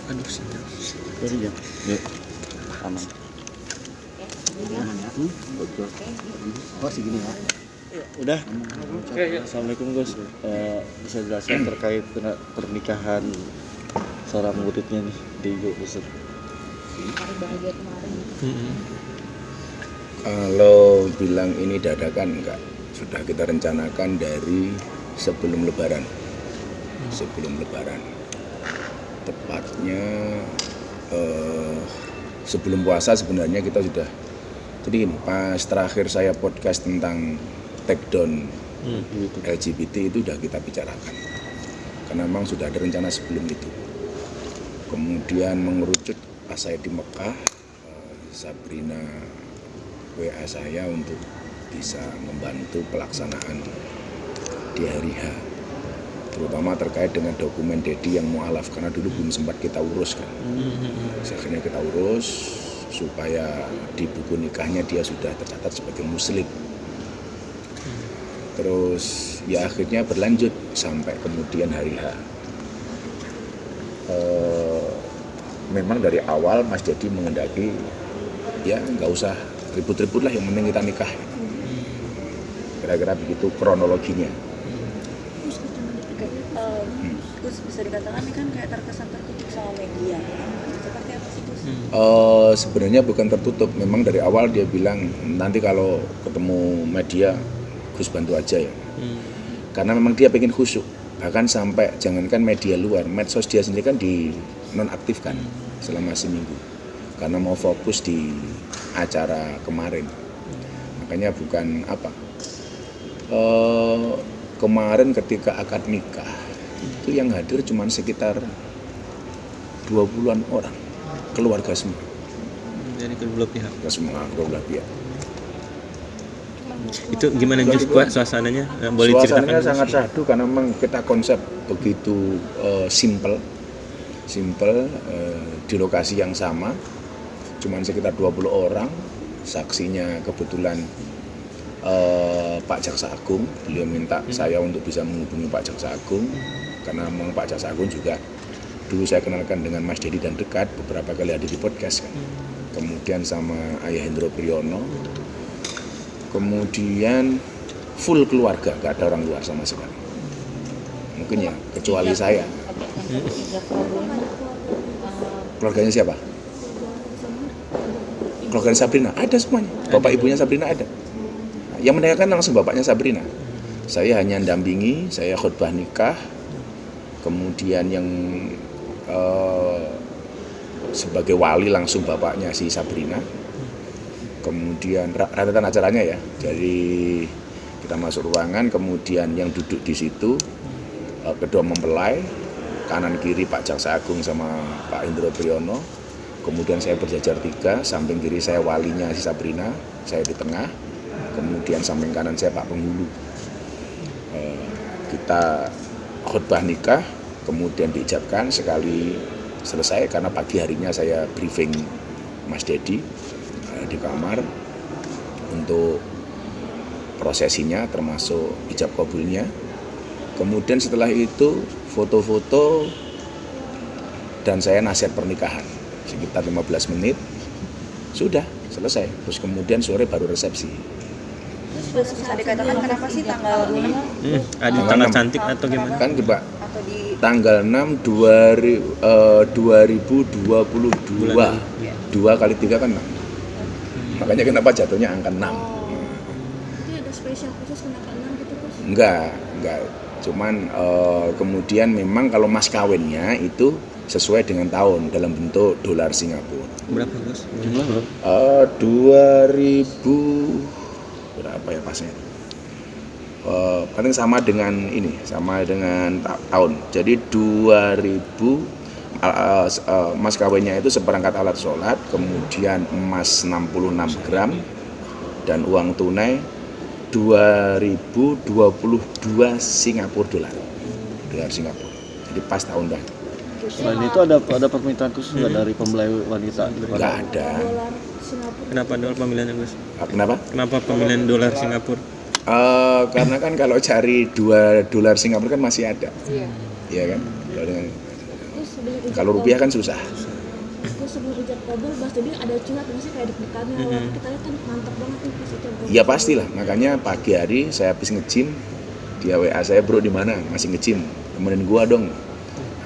Aduh sinyal. Dari ya. Aman. Aman ya. Betul. Oh segini ya. Udah. Assalamualaikum Gus. Bisa jelaskan terkait pernikahan seorang muridnya nih di Gusur. Hari bahagia kemarin. Kalau bilang ini dadakan enggak, sudah kita rencanakan dari sebelum Lebaran. Tepatnya sebelum puasa sebenarnya kita sudah. Jadi gini, pas terakhir saya podcast tentang take down LGBT itu sudah kita bicarakan. Karena memang sudah ada rencana sebelum itu. Kemudian mengerucut pas saya di Mekah, Sabrina WA saya untuk bisa membantu pelaksanaan di hari H, terutama terkait dengan dokumen Dedi yang mualaf, karena dulu belum sempat kita urus kan. Akhirnya kita urus supaya di buku nikahnya dia sudah tercatat sebagai muslim. Terus ya akhirnya berlanjut sampai kemudian hari H. Memang dari awal Mas Dedi menghendaki ya nggak usah ribut-ribut lah, yang penting kita nikah. Kira-kira begitu kronologinya. Gus, bisa dikatakan ini kan kayak terkesan tertutup sama media. Seperti apa sih Gus? Sebenarnya bukan tertutup. Memang dari awal dia bilang nanti kalau ketemu media Gus bantu aja ya. Karena memang dia pengen khusyuk. Bahkan sampai jangankan media luar, medsos dia sendiri kan di nonaktifkan selama seminggu. Karena mau fokus di acara kemarin. Makanya bukan apa. Kemarin ketika akad nikah itu yang hadir cuma sekitar 20-an orang, keluarga semua. Dari kedua pihak. Semua keluarga pihak. Itu gimana Gus suasananya? Boleh Suasananya ceritakan sangat syahdu karena memang kita konsep begitu simple di lokasi yang sama, cuman sekitar 20 orang. Saksinya kebetulan Pak Jaksa Agung, beliau minta saya untuk bisa menghubungi Pak Jaksa Agung karena memang Pak Jaksa Agung juga dulu saya kenalkan dengan Mas Dedi dan dekat, beberapa kali hadir di podcast kan. Kemudian sama Ayah Hendro Priyono. Kemudian full keluarga, gak ada orang luar sama sekali. Mungkin ya, kecuali saya. Keluarganya siapa? Keluarganya Sabrina, ada semuanya. Bapak ibunya Sabrina ada. Yang menanyakan langsung bapaknya Sabrina. Saya hanya dampingi, saya khutbah nikah. Kemudian yang sebagai wali langsung bapaknya si Sabrina. Kemudian rentetan acaranya ya, jadi kita masuk ruangan, kemudian yang duduk di situ kedua mempelai, kanan kiri Pak Jaksa Agung sama Pak Hendro Priyono, kemudian saya berjajar 3, samping kiri saya walinya si Sabrina, saya di tengah, kemudian samping kanan saya Pak Penghulu. Kita khutbah nikah, kemudian diijabkan sekali selesai, karena pagi harinya saya briefing Mas Dedi di kamar untuk prosesinya termasuk ijab kabulnya. Kemudian setelah itu foto-foto dan saya nasihat pernikahan sekitar 15 menit sudah selesai. Terus kemudian sore baru resepsi. Terus bisa dikatakan kenapa sih tanggal 6? Ada tanggal cantik atau gimana? Kan coba Atau di tanggal 6 2022 2 kali 3 kan 6. Makanya kenapa jatuhnya angka 6. Ini ada spesial khusus kenapa 6 gitu Gus? Enggak. Cuman kemudian memang kalau mas kawinnya itu sesuai dengan tahun dalam bentuk dolar Singapura. Berapa Gus? Jumlah berapa? 2000 berapa ya pasnya? Paling sama dengan ini, sama dengan tahun. Jadi 2000 mas kawinnya itu seperangkat alat sholat, kemudian emas 66 gram dan uang tunai 2022 Singapura dolar Singapura. Jadi pas tahun dah. Selain itu ada permintaan khusus nggak dari pembelai wanita? Nggak ada. Dolar Singapura. Kenapa dolar pemilihannya Gus? Kenapa? Kenapa pemilihan dolar Singapura? Karena kan kalau cari $2 Singapura kan masih ada. Iya kan? Terus sebelum ijab Kalau rupiah kan susah. Terus sebelum ijab kabul Mas Dedi ada curhat nggak sih kayak deg-degannya kita lihat kan mantap banget nih pas ijab kabul. Ya pastilah, makanya pagi hari saya habis nge-gym, dia WA saya, bro di mana? Masih nge-gym, temenin gua dong.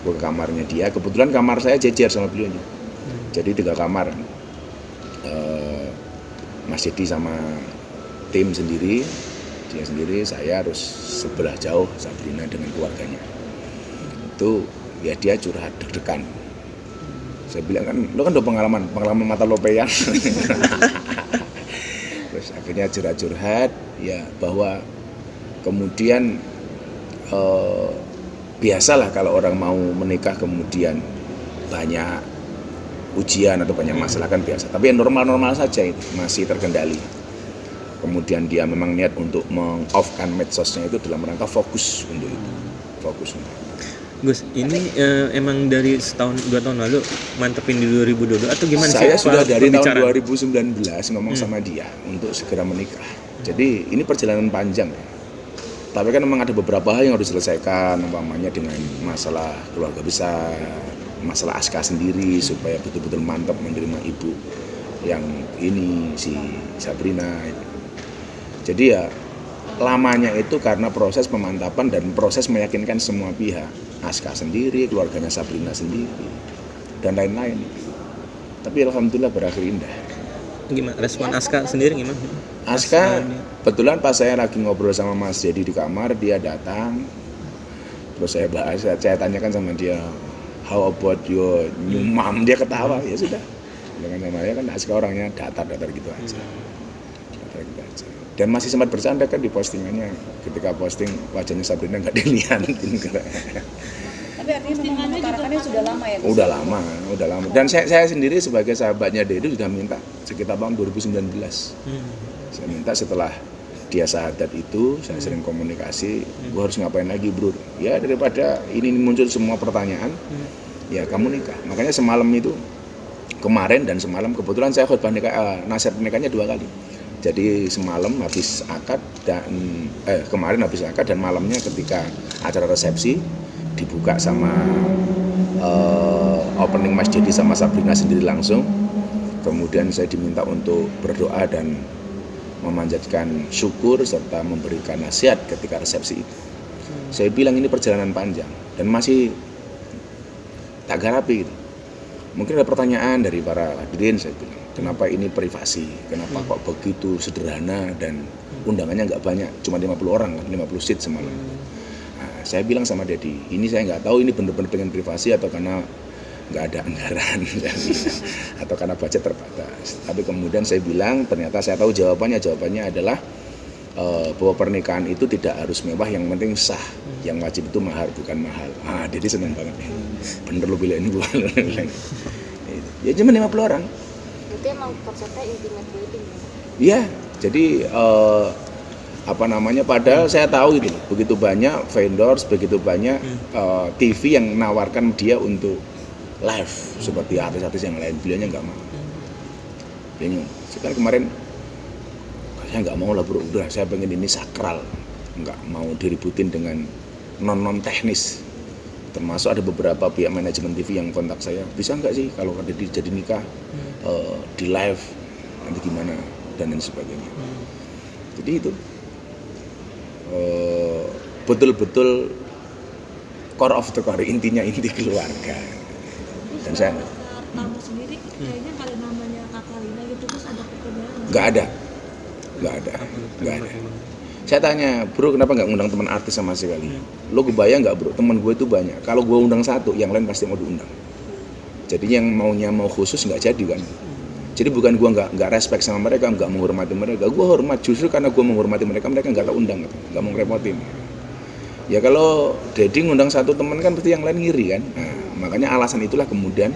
Gua ke kamarnya dia, kebetulan kamar saya jejer sama beliaunya. Jadi 3 kamar, Mas Dedi sama tim sendiri, dia sendiri, saya harus sebelah jauh Sabrina dengan keluarganya. Itu ya dia curhat deg-degan. Saya bilang kan, lo kan udah pengalaman mata lopean. Terus akhirnya curhat ya bahwa kemudian biasalah kalau orang mau menikah kemudian banyak ujian atau banyak masalah kan biasa. Tapi normal-normal saja itu masih terkendali. Kemudian dia memang niat untuk meng-off-kan medsosnya itu dalam rangka fokus untuk itu. Fokus untuk itu. Gus, ini emang dari 1-2 tahun lalu mantepin di 2022 atau gimana sih? Saya sudah dari tahun pembicaraan? 2019 ngomong sama dia untuk segera menikah. Jadi ini perjalanan panjang ya. Tapi kan memang ada beberapa hal yang harus diselesaikan, umpamanya dengan masalah keluarga besar, masalah Aska sendiri supaya betul-betul mantap menerima ibu yang ini si Sabrina. Jadi ya lamanya itu karena proses pemantapan dan proses meyakinkan semua pihak, Aska sendiri, keluarganya Sabrina sendiri, dan lain-lain. Tapi alhamdulillah berakhir indah. Gimana respon Aska sendiri gimana? Aska, kebetulan pas saya lagi ngobrol sama Mas Dedi di kamar, dia datang, terus saya bahas, saya tanyakan sama dia, how about your new mom? Dia ketawa, ya sudah. Dengan sama saya kan Aska orangnya datar-datar gitu aja. Dan masih sempat bercanda kan di postingannya, ketika posting wajahnya Sabrina nggak dilihat. Tapi artinya memang mengutarakannya sudah lama ya? Udah lama. Dan saya sendiri sebagai sahabatnya Dedi sudah minta sekitar tahun 2019. Saya minta setelah dia syahadat itu, saya sering komunikasi, gua harus ngapain lagi bro? Ya daripada ini muncul semua pertanyaan, ya kamu nikah. Makanya semalam itu, kemarin dan semalam kebetulan saya khutbah nasihat pernikahannya 2 kali. Jadi semalam habis akad dan kemarin habis akad dan malamnya ketika acara resepsi dibuka sama opening Mas Dedi sama Sabrina sendiri langsung. Kemudian saya diminta untuk berdoa dan memanjatkan syukur serta memberikan nasihat ketika resepsi itu. Saya bilang ini perjalanan panjang dan masih tak garapi gitu. Mungkin ada pertanyaan dari para hadirin, saya bilang, kenapa ini privasi, kenapa kok begitu sederhana dan undangannya nggak banyak, cuma 50 orang kan, 50 seat semalam. Nah, saya bilang sama Dedi, ini saya nggak tahu ini benar-benar pengen privasi atau karena nggak ada anggaran, atau karena budget terbatas. Tapi kemudian saya bilang, ternyata saya tahu jawabannya adalah bahwa pernikahan itu tidak harus mewah, yang penting sah, yang wajib itu mahar bukan mahal. Ah, Dedi seneng banget ya. Bener lu pilihin gua. Ya cuma 50 orang. Itu emang konsepnya intimate wedding. Iya, jadi padahal saya tahu itu begitu banyak vendors, begitu banyak TV yang menawarkan dia untuk live seperti artis-artis yang lain, beliaunya nggak mau. Beliaunya sekarang kemarin saya nggak mau lah bro, udah saya pengen ini sakral, nggak mau diributin dengan non teknis. Termasuk ada beberapa pihak manajemen TV yang kontak saya, bisa nggak sih kalau ada jadi nikah di live nanti gimana dan lain sebagainya. Jadi itu betul-betul core of the core, intinya inti keluarga. Dan saya tamu sendiri kayaknya kalau namanya Kakak Lina gitu terus ada perkembangan. nggak ada. Saya tanya, bro kenapa nggak ngundang teman artis sama sekali? Lo kebayang nggak bro, teman gue itu banyak. Kalau gue undang satu, yang lain pasti mau diundang. Jadi yang mau khusus nggak jadi kan. Jadi bukan gue nggak respect sama mereka, nggak menghormati mereka. Gue hormat justru karena gue menghormati mereka nggak tak undang, nggak mau ngerepotin. Ya kalau Dedi ngundang satu teman kan pasti yang lain ngiri kan. Nah, makanya alasan itulah kemudian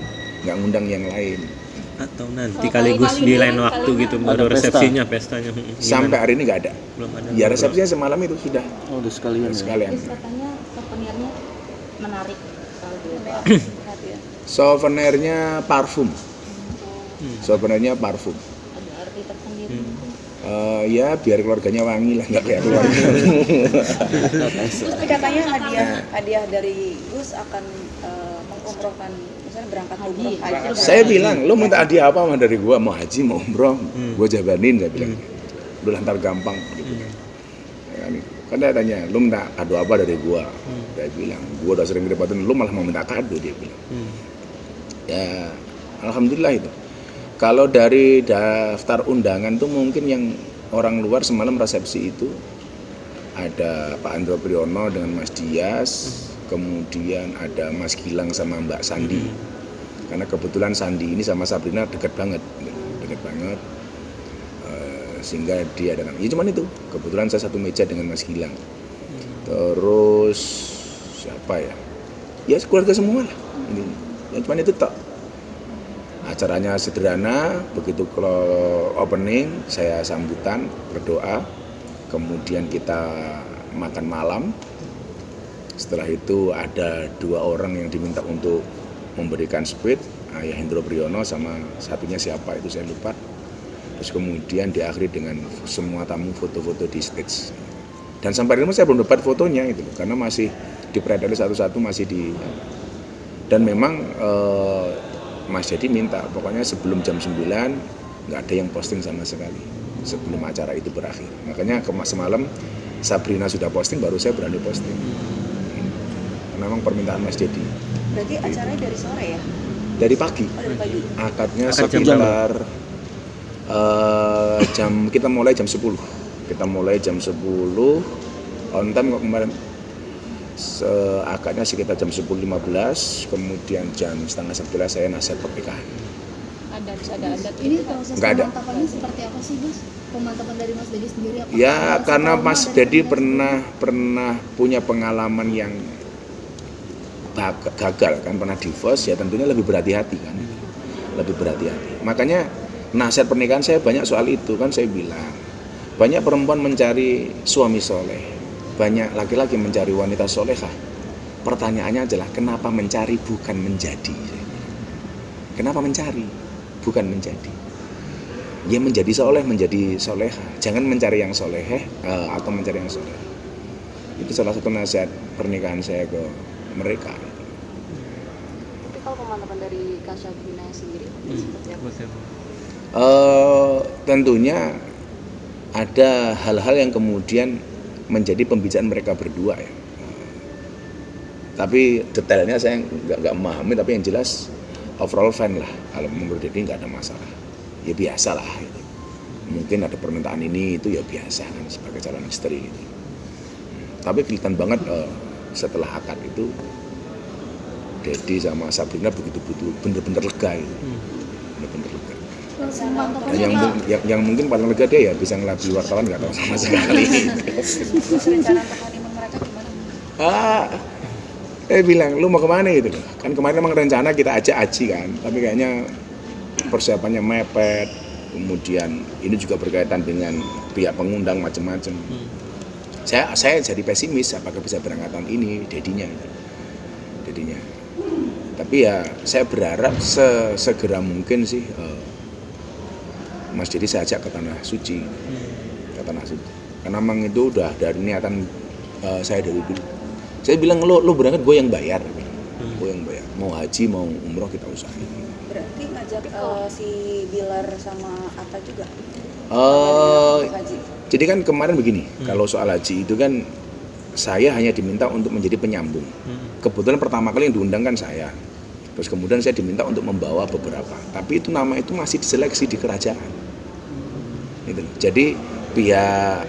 nggak ngundang yang lain. Atau nanti kali Gus di lain waktu gitu baru resepsinya, pestanya. Sampai hari ini nggak ada. Belum ada. Ya resepsinya semalam itu sudah. Oh, udah sekalian. Terus katanya souvenirnya menarik kalau Souvenirnya parfum. Souvenirnya parfum. ada arti tersendiri. Ya biar keluarganya wangi lah, nggak kayak keluarga. Terus katanya hadiah dari Gus akan umroh kan, misalnya berangkat umroh haji. Saya bilang, lo minta hadiah apa mah dari gua? Mau haji, mau umroh, gua jabanin, saya bilang. Udah lantar gampang. Gitu. Ya, kan dia tanya, lo minta kado apa dari gua? Saya bilang, gua udah sering ngerepotin, lo malah mau minta kado, dia bilang. Ya, alhamdulillah itu. Kalau dari daftar undangan tuh mungkin yang orang luar semalam resepsi itu ada Pak Andro Priyono dengan Mas Dias, kemudian ada Mas Gilang sama Mbak Sandi. Karena kebetulan Sandi ini sama Sabrina deket banget. Sehingga dia datang. Ya cuman itu, kebetulan saya satu meja dengan Mas Gilang. Terus siapa ya? Ya keluarga semua lah. Ini. Ya cuman itu tak. Acaranya sederhana, begitu kalau opening saya sambutan, berdoa, kemudian kita makan malam. Setelah itu ada 2 orang yang diminta untuk memberikan speech, Ayah Hendro Priyono sama satunya siapa itu saya lupa. Terus kemudian diakhiri dengan semua tamu foto-foto di stage. Dan sampai ini saya belum dapat fotonya itu, karena masih dipredeli satu-satu masih di. Dan memang Mas Dedi minta pokoknya sebelum jam 9 nggak ada yang posting sama sekali sebelum acara itu berakhir. Makanya semalam Sabrina sudah posting, baru saya berani posting. Memang permintaan Mas Dedi. Berarti acaranya dari sore ya? Dari pagi. Oh, dari pagi. Akadnya sekitar jam kita mulai jam 10. Kita mulai jam 10 on time kok kemarin. Akadnya sekitar jam 10.15, kemudian jam 10:30 saya nasihat pernikahan. Ada adat. Ini proses Nggak ada. pemantapannya seperti apa sih, Mas? Pemantapan dari Mas Dedi sendiri apa? Ya karena Mas Dedi pernah punya pengalaman yang gagal kan, pernah divorce, ya tentunya lebih berhati-hati kan. Lebih berhati-hati. Makanya nasihat pernikahan saya banyak soal itu kan, saya bilang. Banyak perempuan mencari suami soleh, banyak laki-laki mencari wanita solehah. Pertanyaannya adalah kenapa mencari bukan menjadi? Kenapa mencari bukan menjadi? Ya menjadi soleh, menjadi soleha. Jangan mencari yang soleheh atau mencari yang soleh. Itu salah satu nasihat pernikahan saya ke mereka. Tapi kalau pemantapan dari Kak Sabrina sendiri seperti apa? Tentunya ada hal-hal yang kemudian menjadi pembicaraan mereka berdua ya. Tapi detailnya saya nggak memahami, tapi yang jelas overall fine lah. Kalau menurut Dedi nggak ada masalah. Ya biasa lah. Gitu. Mungkin ada permintaan ini itu ya biasa kan sebagai calon istri. Gitu. Tapi kelihatan banget setelah akad itu Dedi sama Sabrina begitu bener-bener lega gitu. Bener-bener lega. Dan yang mungkin paling lega dia ya bisa ngelabui wartawan nggak tahu sama sekali. Rencana untuk honeymoon mereka gimana? Bilang lu mau kemana gitu loh. Kan kemarin emang rencana kita ajak Aji kan, tapi kayaknya persiapannya mepet. Kemudian ini juga berkaitan dengan pihak pengundang macam-macam. Saya jadi pesimis apakah bisa berangkat tahun ini Dedinya. Tapi ya saya berharap segera mungkin sih Mas Dedi saya ajak ke Tanah Suci. Karena memang itu udah dari niatan saya dari dulu. Saya bilang lo berangkat, gue yang bayar. Gue yang bayar. Mau haji mau umroh kita usahain. Berarti ngajak si Bilar sama Atta juga? Haji. Jadi kan kemarin begini, kalau soal haji itu kan saya hanya diminta untuk menjadi penyambung. Kebetulan pertama kali yang diundang kan saya. Terus kemudian saya diminta untuk membawa beberapa. Tapi itu nama itu masih diseleksi di kerajaan. Gitu. Jadi pihak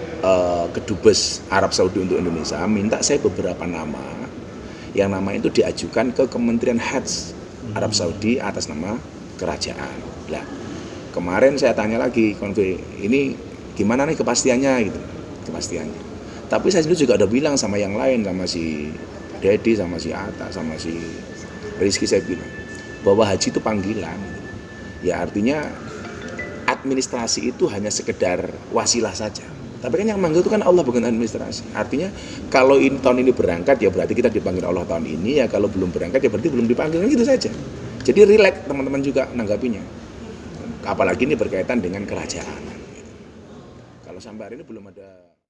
Kedubes Arab Saudi untuk Indonesia minta saya beberapa nama. Yang nama itu diajukan ke Kementerian Hajj Arab Saudi atas nama kerajaan. Lah, kemarin saya tanya lagi, ini gimana nih kepastiannya gitu. Kepastiannya. Tapi saya sendiri juga udah bilang sama yang lain, sama si Dedi, sama si Atta, sama si Rizky, saya bilang bahwa haji itu panggilan. Ya artinya administrasi itu hanya sekedar wasilah saja. Tapi kan yang manggil itu kan Allah, bukan administrasi. Artinya kalau tahun ini berangkat ya berarti kita dipanggil Allah tahun ini, ya kalau belum berangkat ya berarti belum dipanggil, gitu saja. Jadi relax teman-teman juga menanggapinya. Apalagi ini berkaitan dengan kerajaan. Kalau sampai hari ini belum ada